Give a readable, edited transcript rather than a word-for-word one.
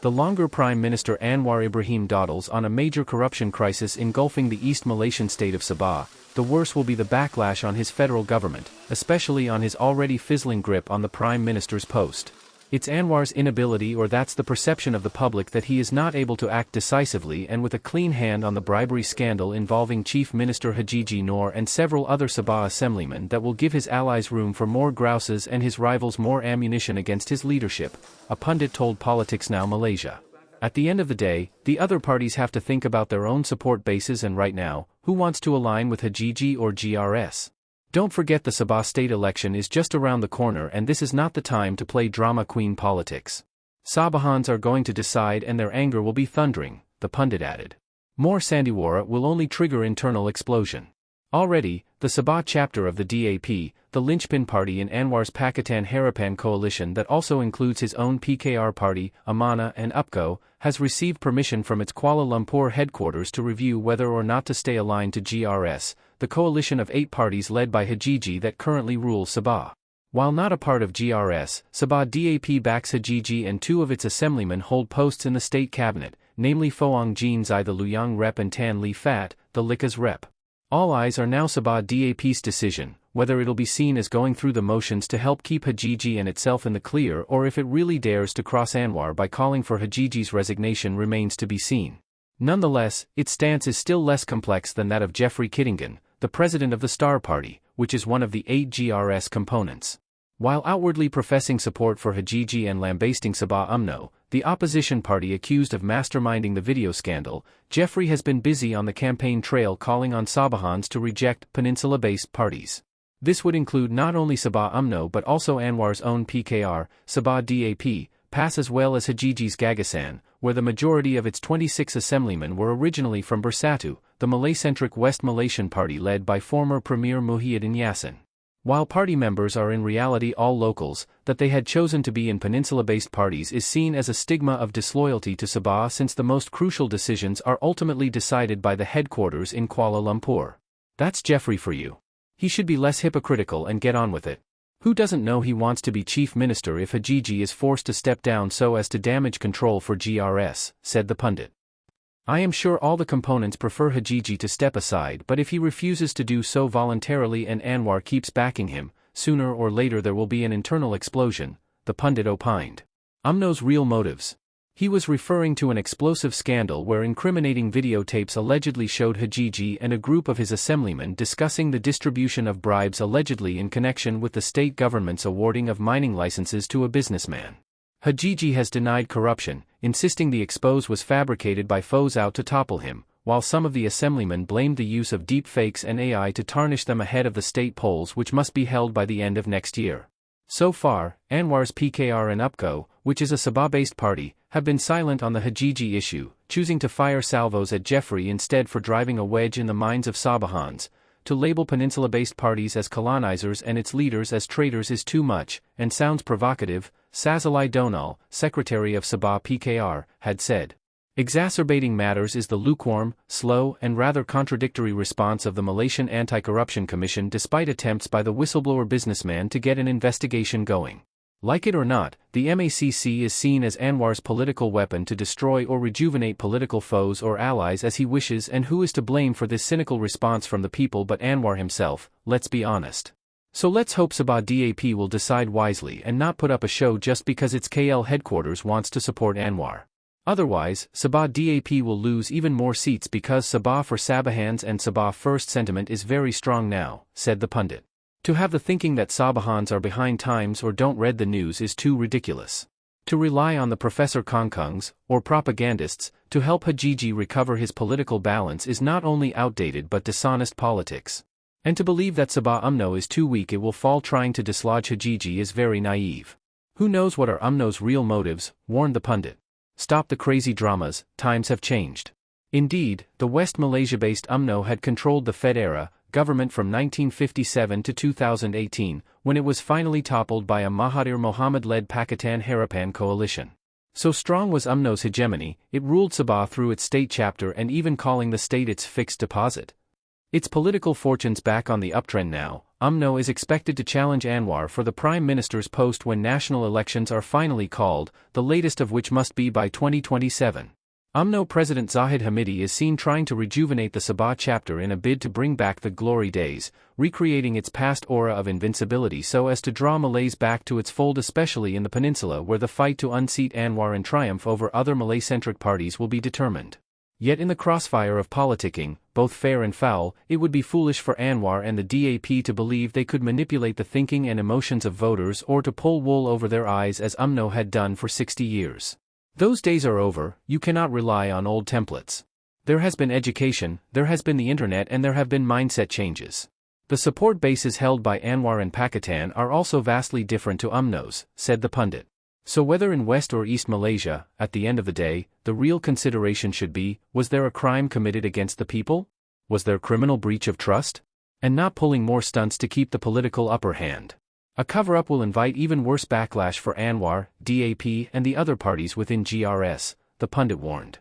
The longer Prime Minister Anwar Ibrahim dawdles on a major corruption crisis engulfing the East Malaysian state of Sabah, the worse will be the backlash on his federal government, especially on his already fizzling grip on the Prime Minister's post. It's Anwar's inability, or that's the perception of the public, that he is not able to act decisively and with a clean hand on the bribery scandal involving Chief Minister Haji Noor and several other Sabah assemblymen that will give his allies room for more grouses and his rivals more ammunition against his leadership, a pundit told PoliticsNow Malaysia. At the end of the day, the other parties have to think about their own support bases, and right now, who wants to align with Haji or GRS? Don't forget the Sabah state election is just around the corner, and this is not the time to play drama queen politics. Sabahans are going to decide, and their anger will be thundering, the pundit added. More sandiwara will only trigger internal explosion. Already, the Sabah chapter of the DAP, the linchpin party in Anwar's Pakatan Harapan coalition that also includes his own PKR party, Amanah and UPCO, has received permission from its Kuala Lumpur headquarters to review whether or not to stay aligned to GRS, the coalition of 8 parties led by Haji that currently rules Sabah. While not a part of GRS, Sabah DAP backs Haji, and 2 of its assemblymen hold posts in the state cabinet, namely Foong Jean Zai, the Luyang rep, and Tan Lee Fat, the Likas rep. All eyes are now Sabah DAP's decision, whether it'll be seen as going through the motions to help keep Haji and itself in the clear, or if it really dares to cross Anwar by calling for Haji's resignation remains to be seen. Nonetheless, its stance is still less complex than that of Jeffrey Kittingan, the president of the Star Party, which is one of the 8 GRS components. While outwardly professing support for Haji and lambasting Sabah Umno, the opposition party accused of masterminding the video scandal, Jeffrey has been busy on the campaign trail calling on Sabahans to reject peninsula-based parties. This would include not only Sabah Umno but also Anwar's own PKR, Sabah DAP, PAS, as well as Haji's Gagasan, where the majority of its 26 assemblymen were originally from Bersatu, the Malay-centric West Malaysian party led by former Premier Muhyiddin Yassin. While party members are in reality all locals, that they had chosen to be in peninsula-based parties is seen as a stigma of disloyalty to Sabah, since the most crucial decisions are ultimately decided by the headquarters in Kuala Lumpur. That's Jeffrey for you. He should be less hypocritical and get on with it. Who doesn't know he wants to be chief minister if Haji is forced to step down so as to damage control for GRS, said the pundit. I am sure all the components prefer Haji to step aside, but if he refuses to do so voluntarily and Anwar keeps backing him, sooner or later there will be an internal explosion, the pundit opined. Umno's real motives. He was referring to an explosive scandal where incriminating videotapes allegedly showed Haji and a group of his assemblymen discussing the distribution of bribes allegedly in connection with the state government's awarding of mining licenses to a businessman. Haji has denied corruption, insisting the expose was fabricated by foes out to topple him, while some of the assemblymen blamed the use of deep fakes and AI to tarnish them ahead of the state polls, which must be held by the end of next year. So far, Anwar's PKR and UPCO, which is a Sabah-based party, have been silent on the Haji issue, choosing to fire salvos at Jeffrey instead for driving a wedge in the minds of Sabahans. To label peninsula-based parties as colonizers and its leaders as traitors is too much, and sounds provocative, Sazalai Donal, secretary of Sabah PKR, had said. Exacerbating matters is the lukewarm, slow, and rather contradictory response of the Malaysian Anti-Corruption Commission despite attempts by the whistleblower businessman to get an investigation going. Like it or not, the MACC is seen as Anwar's political weapon to destroy or rejuvenate political foes or allies as he wishes, and who is to blame for this cynical response from the people but Anwar himself, let's be honest. So let's hope Sabah DAP will decide wisely and not put up a show just because its KL headquarters wants to support Anwar. Otherwise, Sabah DAP will lose even more seats because Sabah for Sabahans and Sabah First sentiment is very strong now, said the pundit. To have the thinking that Sabahans are behind times or don't read the news is too ridiculous. To rely on the Professor Kongkungs, or propagandists, to help Haji recover his political balance is not only outdated but dishonest politics. And to believe that Sabah Umno is too weak it will fall trying to dislodge Haji is very naive. Who knows what are Umno's real motives, warned the pundit. Stop the crazy dramas, times have changed. Indeed, the West Malaysia-based Umno had controlled the Fed era government from 1957 to 2018, when it was finally toppled by a Mahathir Mohamad-led Pakatan Harapan coalition. So strong was Umno's hegemony, it ruled Sabah through its state chapter and even calling the state its fixed deposit. Its political fortunes back on the uptrend now, Umno is expected to challenge Anwar for the prime minister's post when national elections are finally called, the latest of which must be by 2027. Umno President Zahid Hamidi is seen trying to rejuvenate the Sabah chapter in a bid to bring back the glory days, recreating its past aura of invincibility so as to draw Malays back to its fold, especially in the peninsula where the fight to unseat Anwar and triumph over other Malay-centric parties will be determined. Yet in the crossfire of politicking, both fair and foul, it would be foolish for Anwar and the DAP to believe they could manipulate the thinking and emotions of voters or to pull wool over their eyes as Umno had done for 60 years. Those days are over, you cannot rely on old templates. There has been education, there has been the internet, and there have been mindset changes. The support bases held by Anwar and Pakistan are also vastly different to Umno's, said the pundit. So whether in West or East Malaysia, at the end of the day, the real consideration should be, was there a crime committed against the people? Was there criminal breach of trust? And not pulling more stunts to keep the political upper hand. A cover-up will invite even worse backlash for Anwar, DAP, and the other parties within GRS, the pundit warned.